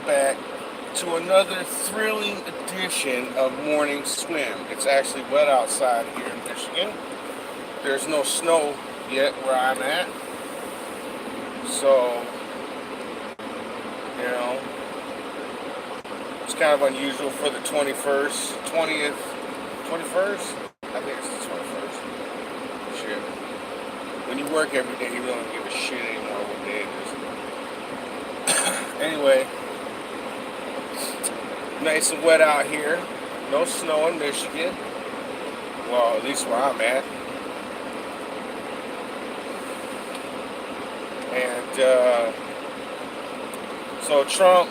back to another thrilling edition of Morning Swim. It's actually wet outside here in Michigan. There's no snow yet where I'm at. So, you know, it's kind of unusual for the 21st, 20th, 21st? I think it's the 21st. Shit. When you work every day, you don't give a shit anymore what day it is. Anyway, nice and wet out here. No snow in Michigan. Well, at least where I'm at. And so Trump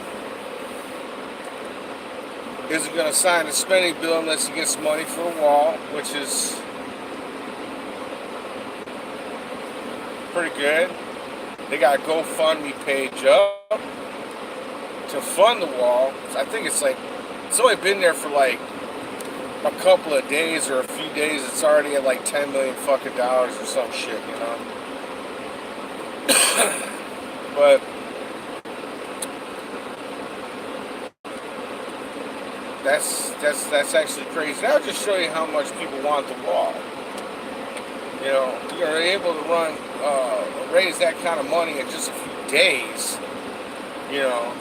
isn't going to sign a spending bill unless he gets money for the wall, which is pretty good. They got a GoFundMe page up to fund the wall. I think it's only been there for like a couple of days or a few days. It's already at like $10 million fucking dollars or some shit, you know. But that's actually crazy. That'll just show you how much people want the wall. You know, you're able to raise that kind of money in just a few days. You know,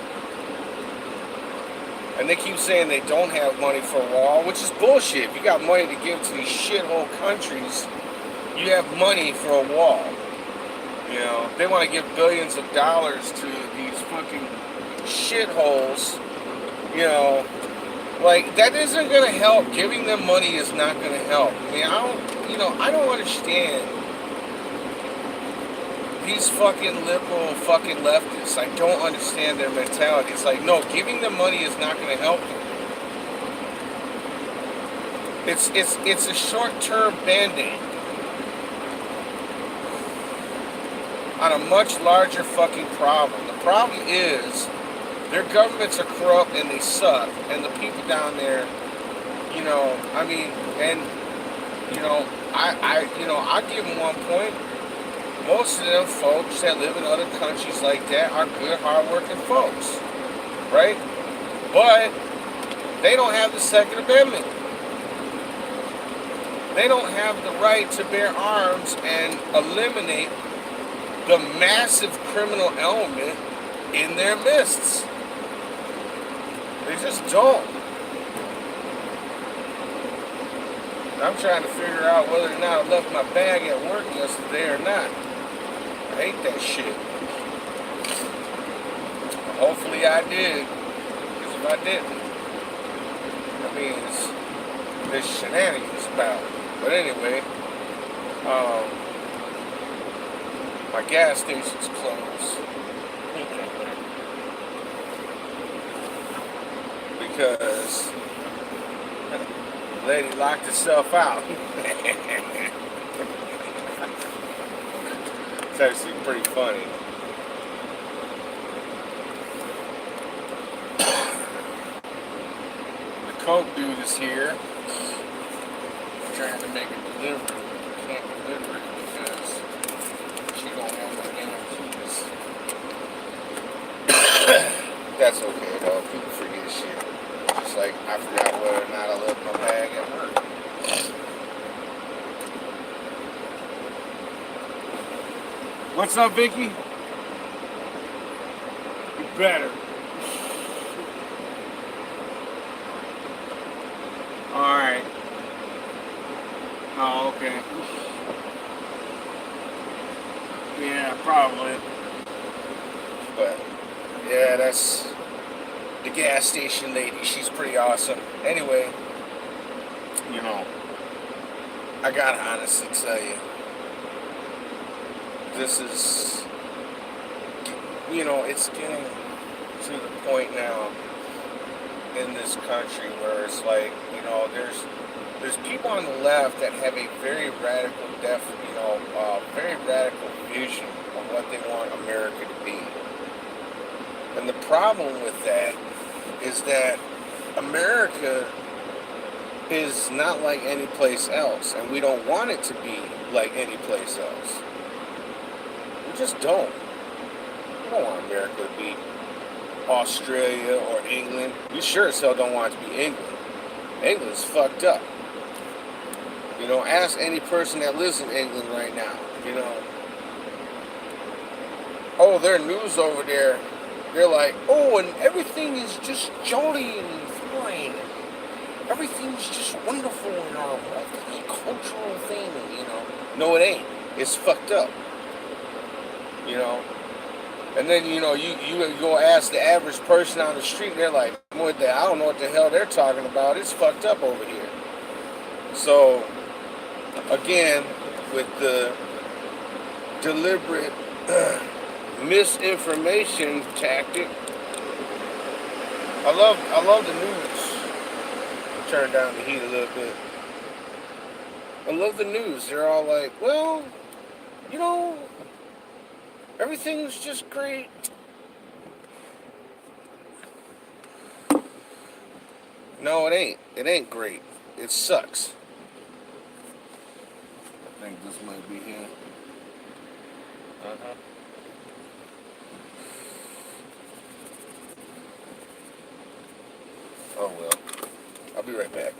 and they keep saying they don't have money for a wall, which is bullshit. If you got money to give to these shithole countries, you have money for a wall. You know, they want to give billions of dollars to these fucking shitholes. You know, like, that isn't going to help. Giving them money is not going to help. I mean, I don't understand these fucking liberal fucking leftists. I don't understand their mentality. It's like, no, giving them money is not going to help them. It's a short-term band-aid on a much larger fucking problem. The problem is their governments are corrupt and they suck, and the people down there, you know, I mean, and you know, I give them one point. Most of them folks that live in other countries like that are good, hardworking folks, right? But they don't have the Second Amendment. They don't have the right to bear arms and eliminate the massive criminal element in their midst. They just don't. I'm trying to figure out whether or not I left my bag at work yesterday or not. I hate that shit. Hopefully I did. Because if I didn't, that means there's shenanigans about it. But anyway, my gas station's closed. Because the lady locked herself out. It's actually pretty funny. The Coke dude is here. Trying to make a delivery. Can't deliver it because she don't have my damn keys. That's okay though. People forget shit. Just like I forgot whether or not I left my bag at work. What's up, Vicky? You better. Alright. Oh, okay. Yeah, probably. But, yeah, that's the gas station lady. She's pretty awesome. Anyway, you know, I gotta honestly tell you, this is, you know, it's getting to the point now in this country where it's like, you know, there's people on the left that have a very radical very radical vision of what they want America to be. And the problem with that is that America is not like any place else, and we don't want it to be like any place else. We just don't. We don't want America to be Australia or England. You sure as hell don't want it to be England. England's fucked up. You know, ask any person that lives in England right now. You know, oh, their news over there, they're like, oh, and everything is just jolly and fine. Everything's just wonderful and our multicultural thing, you know. No, it ain't. It's fucked up. You know. And then, you know, you go ask the average person on the street, they're like, what the, I don't know what the hell they're talking about. It's fucked up over here. So, again, with the deliberate misinformation tactic, I love the news. Turn down the heat a little bit. I love the news. They're all like, well, you know, everything's just great. No, it ain't. It ain't great. It sucks. I think this might be here. Uh-huh. Oh well. I'll be right back.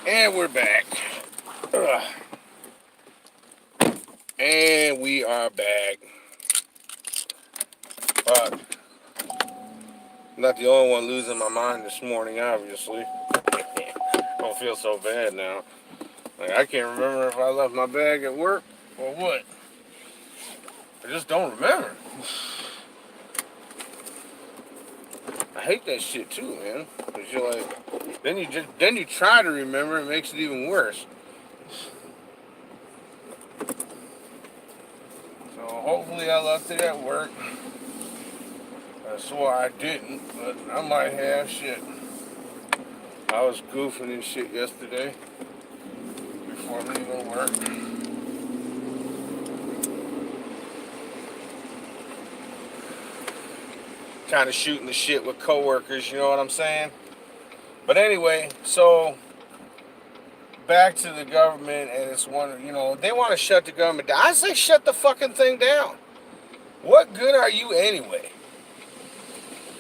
And we're back. Ugh. And we are back. Fuck. Not the only one losing my mind this morning, obviously. Don't feel so bad now. Like, I can't remember if I left my bag at work or what. I just don't remember. I hate that shit too, man. Cause you're like, then you try to remember, it makes it even worse. So hopefully I left it at work. I swore I didn't, but I might have. Shit. I was goofing and shit yesterday before leaving work. Kind of shooting the shit with coworkers, you know what I'm saying? But anyway, so back to the government, and it's one, they want to shut the government down. I say shut the fucking thing down. What good are you anyway?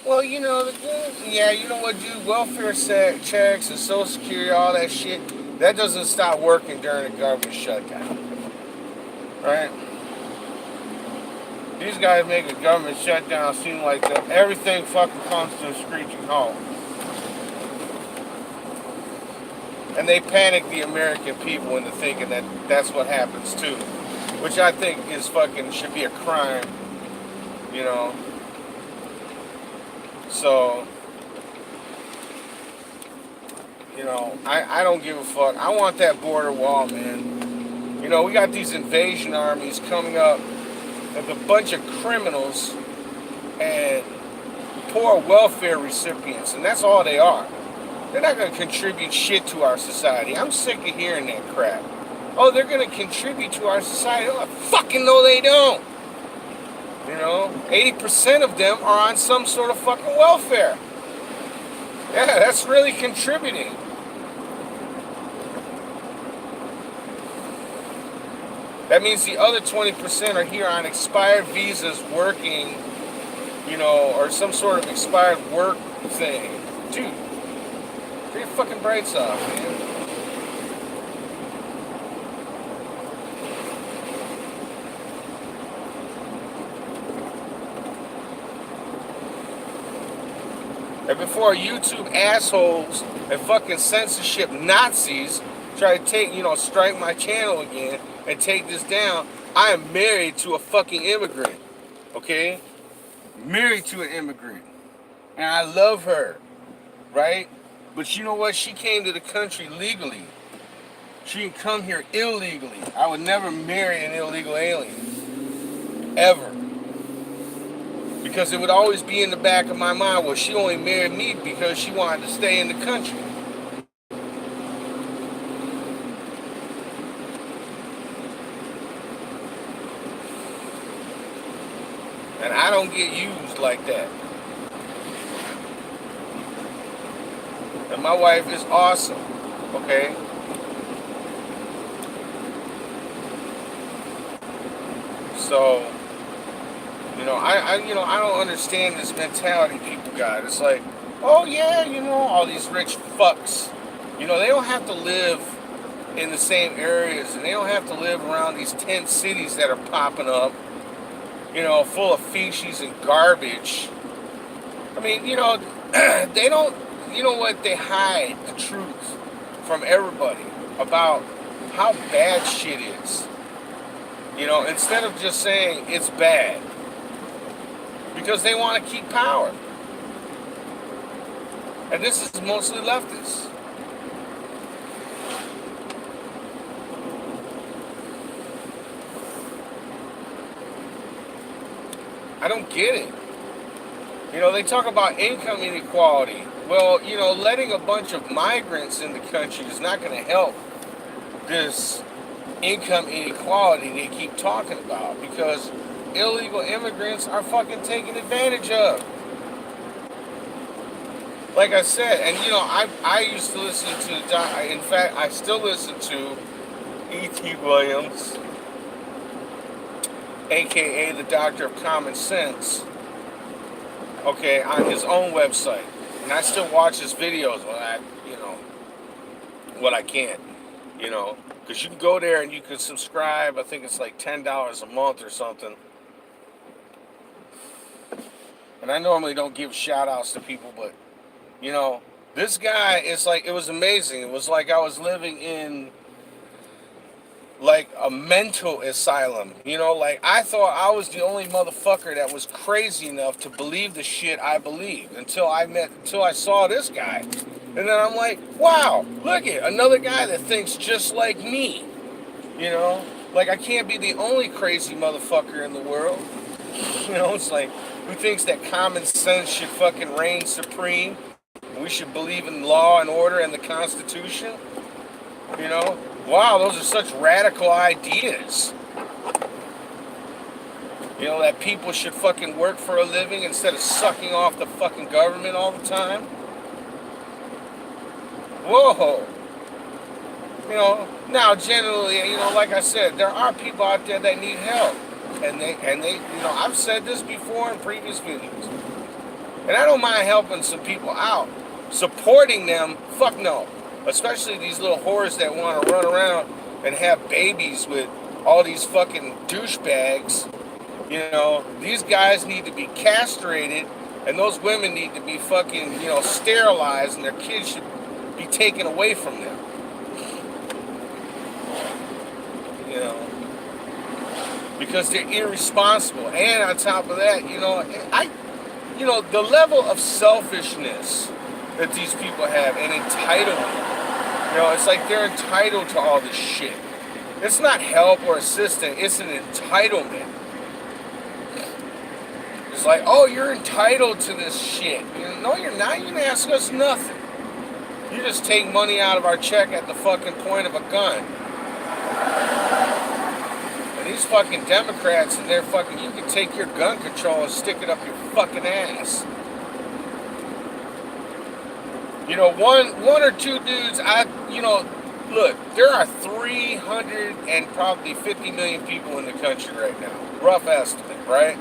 Well, yeah, you know what, dude? Welfare checks and Social Security, all that shit, that doesn't stop working during a government shutdown. Right? These guys make a government shutdown seem like everything fucking comes to a screeching halt. And they panic the American people into thinking that that's what happens too. Which I think is should be a crime, So, I don't give a fuck. I want that border wall, man. We got these invasion armies coming up with a bunch of criminals and poor welfare recipients, and that's all they are. They're not going to contribute shit to our society. I'm sick of hearing that crap. Oh, they're going to contribute to our society. Oh, fucking no, they don't. 80% of them are on some sort of fucking welfare. Yeah, that's really contributing. That means the other 20% are here on expired visas working, or some sort of expired work thing. Dude, get your fucking brights off, man. And before YouTube assholes and fucking censorship Nazis try to strike my channel again and take this down, I am married to a fucking immigrant. Okay? Married to an immigrant. And I love her. Right? But you know what? She came to the country legally. She didn't come here illegally. I would never marry an illegal alien. Ever. Because it would always be in the back of my mind, well, she only married me because she wanted to stay in the country. And I don't get used like that. And my wife is awesome, okay? So, I don't understand this mentality people got. It's like, oh yeah, all these rich fucks. They don't have to live in the same areas, and they don't have to live around these tent cities that are popping up, full of feces and garbage. I mean, they don't, they hide the truth from everybody about how bad shit is. Instead of just saying it's bad. Because they want to keep power. And this is mostly leftists. I don't get it. They talk about income inequality. Well, letting a bunch of migrants in the country is not going to help this income inequality they keep talking about, because illegal immigrants are fucking taken advantage of. Like I said, and I used to listen to, in fact, I still listen to E.T. Williams, aka the Doctor of Common Sense, okay, on his own website. And I still watch his videos what I can, you know, because you can go there and you can subscribe. I think it's like $10 a month or something. And I normally don't give shout outs to people, but you know, this guy is like, it was amazing. It was like I was living in like a mental asylum, you know, like I thought I was the only motherfucker that was crazy enough to believe the shit I believed until I saw this guy. And then I'm like, wow, look at another guy that thinks just like me, you know, like I can't be the only crazy motherfucker in the world, you know, it's like, who thinks that common sense should fucking reign supreme? We should believe in law and order and the Constitution, you know? Wow, those are such radical ideas. You know, that people should fucking work for a living instead of sucking off the fucking government all the time. Whoa. You know, now generally, you know, like I said, there are people out there that need help. And they, you know, I've said this before in previous videos. And I don't mind helping some people out. Supporting them, fuck no. Especially these little whores that want to run around and have babies with all these fucking douchebags. You know, these guys need to be castrated, and those women need to be fucking, you know, sterilized, and their kids should be taken away from them. You know, because they're irresponsible. And on top of that, you know, the level of selfishness that these people have and entitlement. You know, it's like they're entitled to all this shit. It's not help or assistance, it's an entitlement. It's like, oh, you're entitled to this shit. You know, no, you're not. You didn't ask us nothing. You just take money out of our check at the fucking point of a gun. And these fucking Democrats and their fucking, you can take your gun control and stick it up your fucking ass. You know, one or two dudes, look, there are 300 and probably 50 million people in the country right now. Rough estimate, right?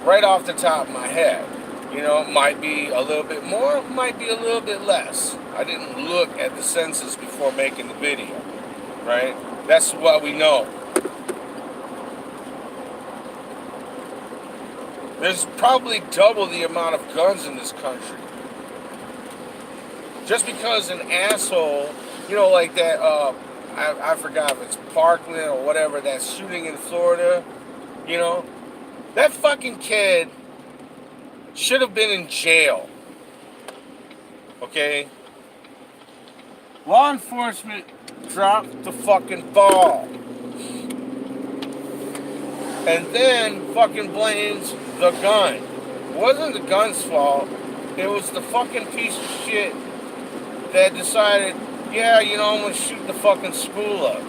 Right off the top of my head. You know, might be a little bit more, might be a little bit less. I didn't look at the census before making the video, right? That's what we know. There's probably double the amount of guns in this country. Just because an asshole, you know, like that, I forgot if it's Parkland or whatever, that shooting in Florida, you know, that fucking kid should have been in jail. Okay? Law enforcement dropped the fucking ball. And then fucking blames the gun. It wasn't the gun's fault. It was the fucking piece of shit that decided, yeah, you know, I'm gonna shoot the fucking school up.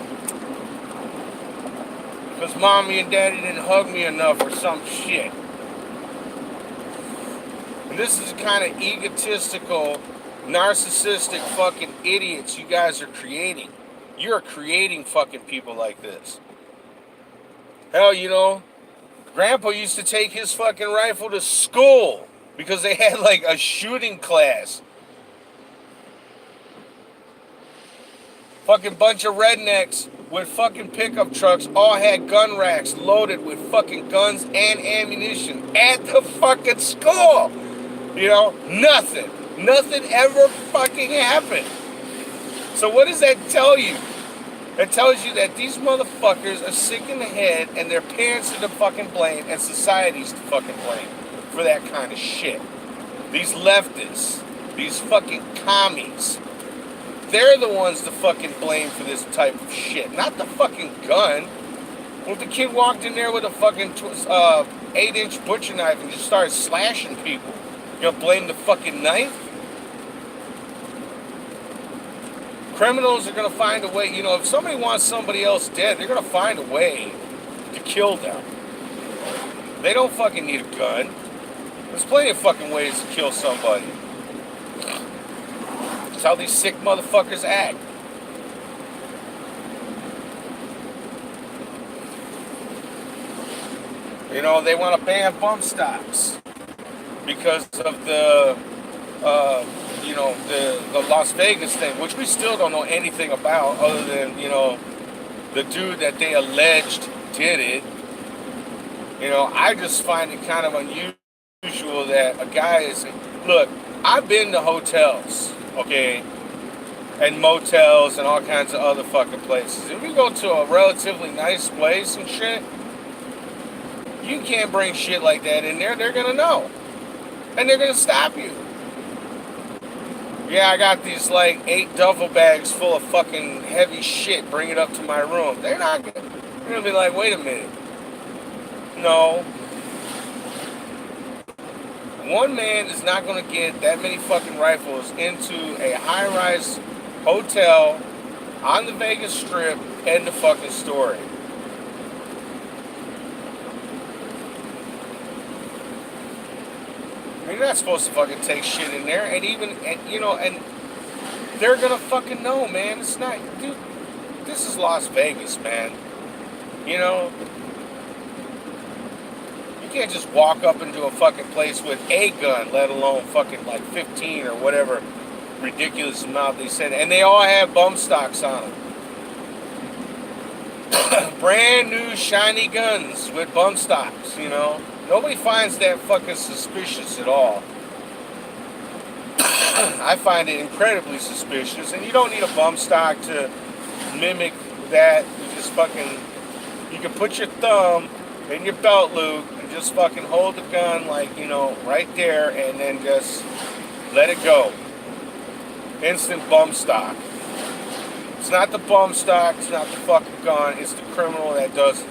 Because mommy and daddy didn't hug me enough or some shit. And this is the kind of egotistical, narcissistic fucking idiots you guys are creating. You're creating fucking people like this. Hell, you know, Grandpa used to take his fucking rifle to school because they had like a shooting class. Fucking bunch of rednecks with fucking pickup trucks all had gun racks loaded with fucking guns and ammunition at the fucking school. You know, nothing ever fucking happened. So what does that tell you? It tells you that these motherfuckers are sick in the head and their parents are to fucking blame and society's to fucking blame for that kind of shit. These leftists, these fucking commies, they're the ones to fucking blame for this type of shit, not the fucking gun. When the kid walked in there with a fucking 8-inch butcher knife and just started slashing people, you gonna blame the fucking knife? Criminals are gonna find a way, you know, if somebody wants somebody else dead, they're gonna find a way to kill them. They don't fucking need a gun. There's plenty of fucking ways to kill somebody. That's how these sick motherfuckers act. You know, they want to ban bump stocks because of the, the Las Vegas thing, which we still don't know anything about, other than the dude that they alleged did it. I just find it kind of unusual that a guy is. Look, I've been to hotels, okay, and motels and all kinds of other fucking places. If you go to a relatively nice place and shit, you can't bring shit like that in there. They're gonna know, and they're gonna stop you. Yeah, I got these like 8 duffel bags full of fucking heavy shit. Bring it up to my room. They're gonna be like, wait a minute. No. One man is not going to get that many fucking rifles into a high-rise hotel on the Vegas Strip. End the fucking story. You're not supposed to fucking take shit in there, and they're gonna fucking know, man. It's not, dude. This is Las Vegas, man. You can't just walk up into a fucking place with a gun, let alone fucking like 15 or whatever ridiculous amount they said. And they all have bump stocks on them. Brand new shiny guns with bump stocks, Nobody finds that fucking suspicious at all. I find it incredibly suspicious. And you don't need a bump stock to mimic that. You can put your thumb in your belt loop and just fucking hold the gun like, right there, and then just let it go. Instant bump stock. It's not the bump stock, it's not the fucking gun, it's the criminal that does it.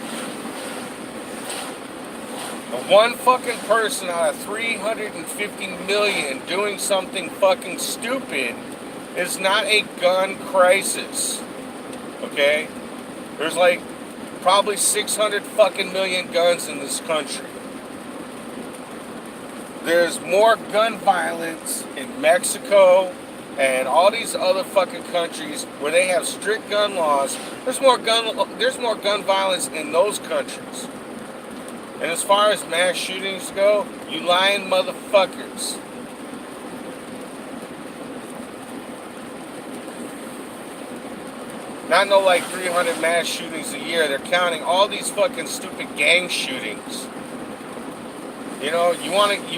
The one fucking person out of 350 million doing something fucking stupid is not a gun crisis. Okay? There's like probably 600 fucking million guns in this country. There's more gun violence in Mexico and all these other fucking countries where they have strict gun laws. There's more gun violence in those countries. And as far as mass shootings go, you lying motherfuckers. Not no like 300 mass shootings a year. They're counting all these fucking stupid gang shootings. You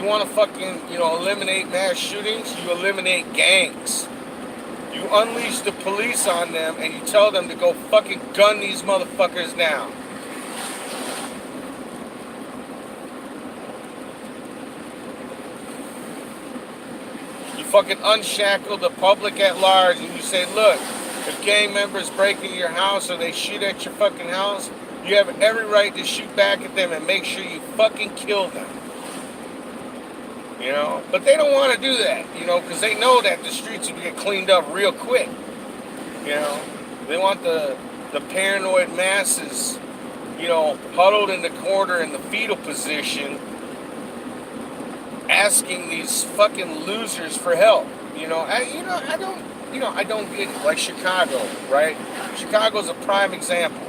want to fucking, eliminate mass shootings? You eliminate gangs. You unleash the police on them and you tell them to go fucking gun these motherfuckers down. You fucking unshackle the public at large and you say, look, if gang members break into your house or they shoot at your fucking house, you have every right to shoot back at them and make sure you fucking kill them. But they don't want to do that, because they know that the streets will get cleaned up real quick. They want the paranoid masses, huddled in the corner in the fetal position, asking these fucking losers for help. I don't get it. Like Chicago, right? Chicago's a prime example.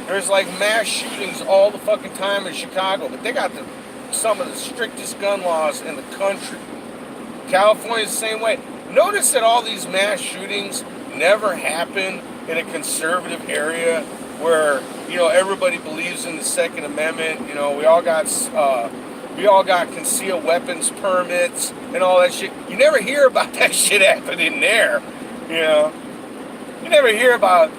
There's like mass shootings all the fucking time in Chicago, but they got some of the strictest gun laws in the country. California's the same way. Notice that all these mass shootings never happen in a conservative area where, everybody believes in the Second Amendment. We all got concealed weapons permits and all that shit. You never hear about that shit happening there. You never hear about,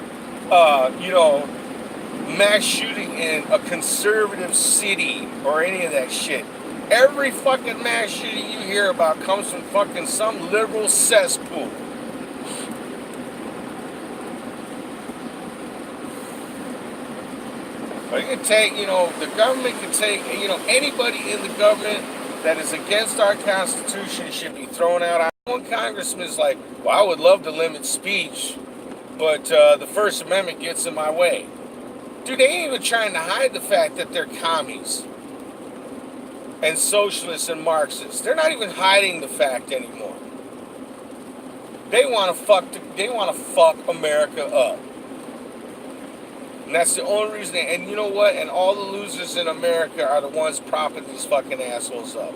mass shooting in a conservative city or any of that shit. Every fucking mass shooting you hear about comes from fucking some liberal cesspool. But you can take, the government can take, anybody in the government that is against our Constitution should be thrown out. One congressman is like, well, I would love to limit speech, but the First Amendment gets in my way. Dude, they ain't even trying to hide the fact that they're commies and socialists and Marxists. They're not even hiding the fact anymore. They want to fuck America up. And that's the only reason. And you know what? And all the losers in America are the ones propping these fucking assholes up.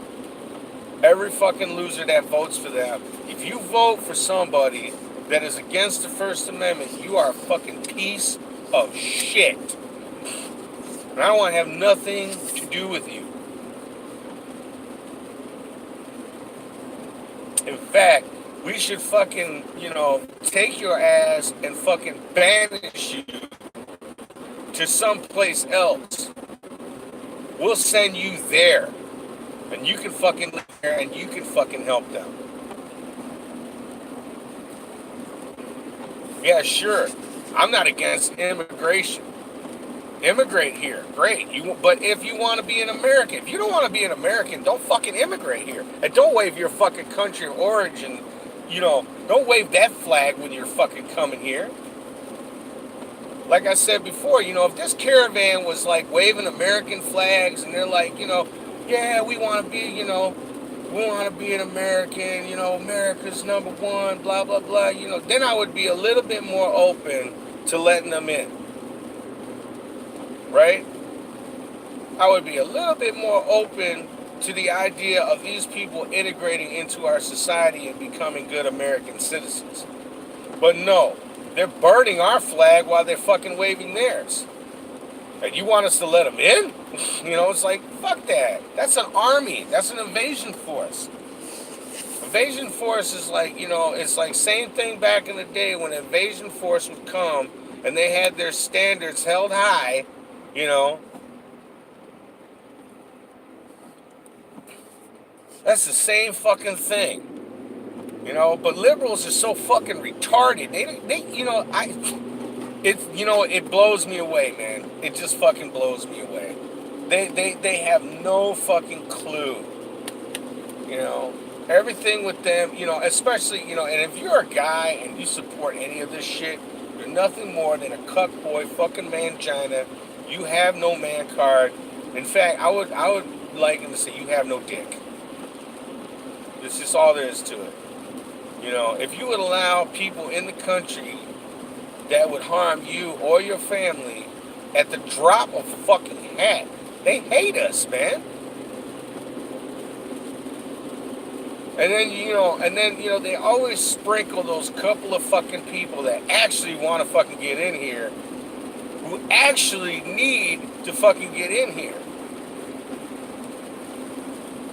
Every fucking loser that votes for them. If you vote for somebody that is against the First Amendment, you are a fucking piece of shit. And I don't want to have nothing to do with you. In fact, we should fucking, take your ass and fucking banish you to someplace else. We'll send you there. And you can fucking live there and you can fucking help them. Yeah, sure. I'm not against immigration. Immigrate here. Great. But if you want to be an American, if you don't want to be an American, don't fucking immigrate here. And don't wave your fucking country of origin. Don't wave that flag when you're fucking coming here. Like I said before, if this caravan was like waving American flags and they're like, yeah, we want to be, we want to be an American, America's number one, blah, blah, blah, then I would be a little bit more open to letting them in. Right? I would be a little bit more open to the idea of these people integrating into our society and becoming good American citizens. But no, they're burning our flag while they're fucking waving theirs. And you want us to let them in? It's like, fuck that. That's an army. That's an invasion force. Invasion force is like, it's like same thing back in the day when an invasion force would come and they had their standards held high, That's the same fucking thing. But liberals are so fucking retarded. It blows me away, man. It just fucking blows me away. They have no fucking clue. Everything with them, especially, and if you're a guy and you support any of this shit, you're nothing more than a cuckboy fucking mangina. You have no man card. In fact, I would like him to say you have no dick. It's just all there is to it. If you would allow people in the country that would harm you or your family at the drop of a fucking hat, they hate us, man. And then, they always sprinkle those couple of fucking people that actually want to fucking get in here, who actually need to fucking get in here.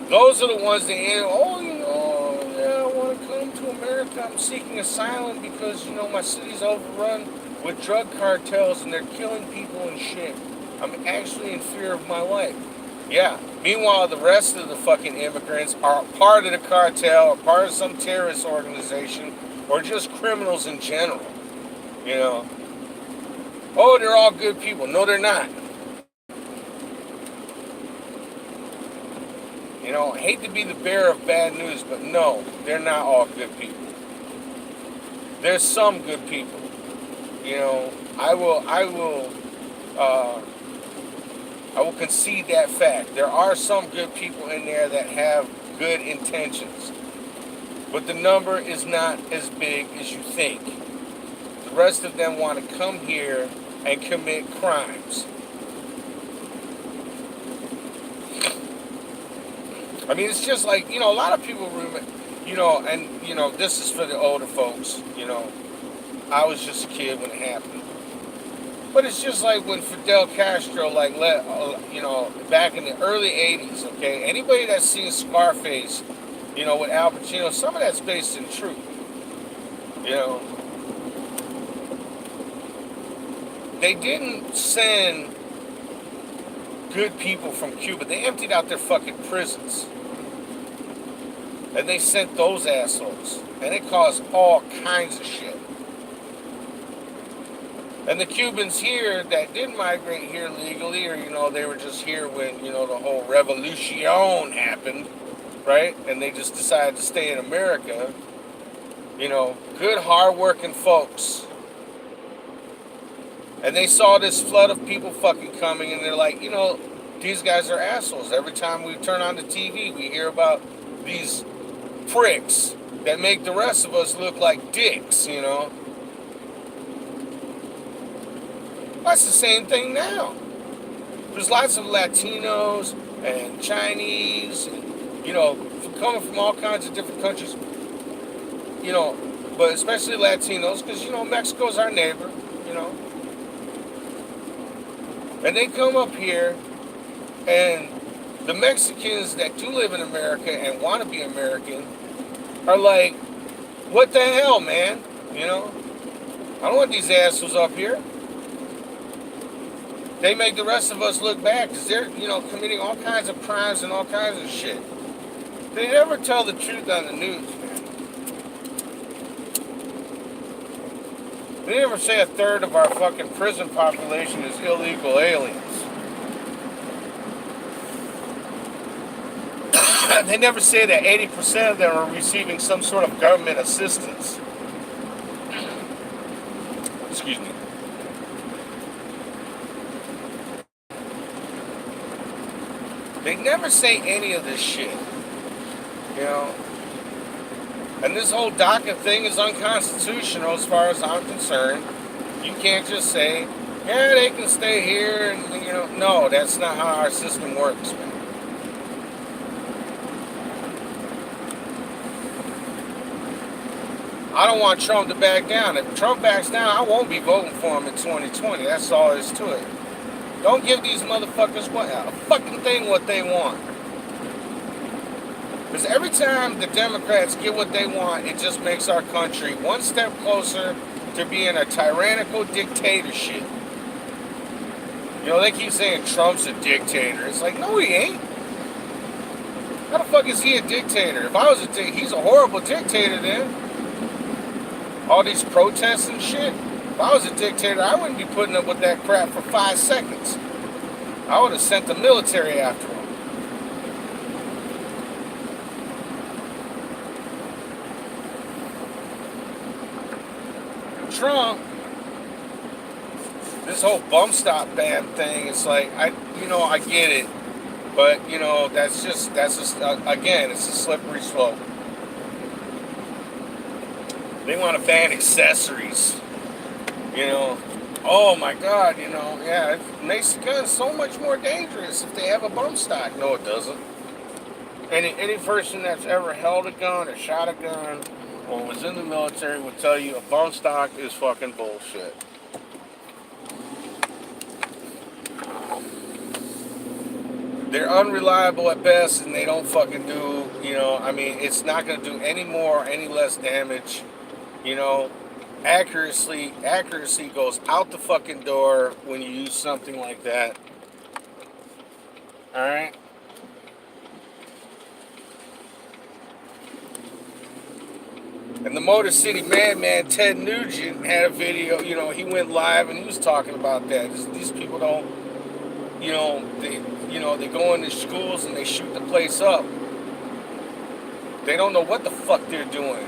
Those are the ones that, yeah, I want to come to America. I'm seeking asylum because, my city's overrun with drug cartels and they're killing people and shit. I'm actually in fear of my life. Yeah. Meanwhile, the rest of the fucking immigrants are part of the cartel or part of some terrorist organization or just criminals in general. Oh, they're all good people. No, they're not. I hate to be the bearer of bad news, but no, they're not all good people. There's some good people. I will concede that fact. There are some good people in there that have good intentions. But the number is not as big as you think. The rest of them want to come here and commit crimes. I mean, it's just like, a lot of people remember, this is for the older folks, I was just a kid when it happened. But it's just like when Fidel Castro, back in the early 80s, okay? Anybody that's seen Scarface, with Al Pacino, some of that's based in truth, They didn't send good people from Cuba. They emptied out their fucking prisons. And they sent those assholes. And it caused all kinds of shit. And the Cubans here that did migrate here legally, or, they were just here when, the whole revolution happened, right? And they just decided to stay in America. Good, hard-working folks. And they saw this flood of people fucking coming, and they're like, these guys are assholes. Every time we turn on the TV, we hear about these pricks that make the rest of us look like dicks, That's the same thing now. There's lots of Latinos and Chinese, and, coming from all kinds of different countries, you know, but especially Latinos, because, you know, Mexico's our neighbor, you know. And they come up here, and the Mexicans that do live in America and want to be American are like, what the hell, man? You know? I don't want these assholes up here. They make the rest of us look bad because they're, you know, committing all kinds of crimes and all kinds of shit. They never tell the truth on the news, man. They never say a third of our fucking prison population is illegal aliens. They never say that 80% of them are receiving some sort of government assistance. Excuse me. They never say any of this shit. You know? And this whole DACA thing is unconstitutional as far as I'm concerned. You can't just say, yeah, they can stay here and, you know, no, that's not how our system works, man. I don't want Trump to back down. If Trump backs down, I won't be voting for him in 2020. That's all there is to it. Don't give these motherfuckers a fucking thing what they want. Because every time the Democrats get what they want, it just makes our country one step closer to being a tyrannical dictatorship. You know, they keep saying Trump's a dictator. It's like, no, he ain't. How the fuck is he a dictator? If I was a dictator, he's a horrible dictator then. All these protests and shit. If I was a dictator, I wouldn't be putting up with that crap for 5 seconds. I would have sent the military after him. Trump, this whole bum stop ban thing, it's like, I get it. But, you know, that's just again, it's a slippery slope. They want to ban accessories. You know, oh my God, you know, yeah, it makes the gun so much more dangerous if they have a bump stock. No, it doesn't. Any person that's ever held a gun or shot a gun or was in the military would tell you a bump stock is fucking bullshit. They're unreliable at best, and they don't fucking do, you know, I mean, it's not going to do any more or any less damage, you know. Accuracy goes out the fucking door when you use something like that. Alright? And the Motor City Madman, Ted Nugent, had a video, you know, he went live and he was talking about that. These people don't, they go into schools and they shoot the place up. They don't know what the fuck they're doing.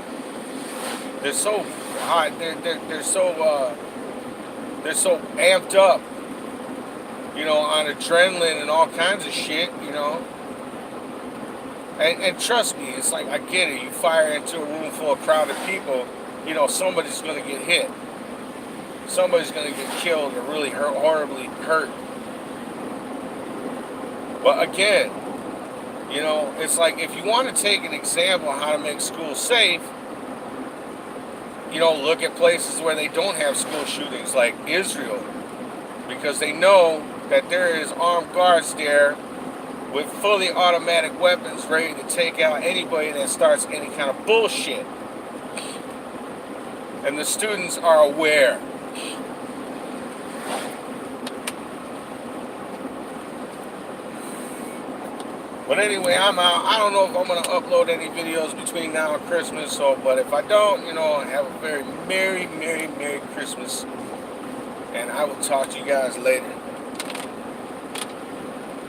They're so hot. They're so amped up, you know, on adrenaline and all kinds of shit, you know. And trust me, it's like, I get it. You fire into a room full of crowded people, you know, somebody's going to get hit. Somebody's going to get killed or really horribly hurt. But again, you know, it's like, if you want to take an example of how to make schools safe, you know, look at places where they don't have school shootings, like Israel, because they know that there is armed guards there with fully automatic weapons ready to take out anybody that starts any kind of bullshit. And the students are aware. But anyway, I'm out. I don't know if I'm going to upload any videos between now and Christmas, but if I don't, you know, have a very Merry, Merry, Merry Christmas. And I will talk to you guys later.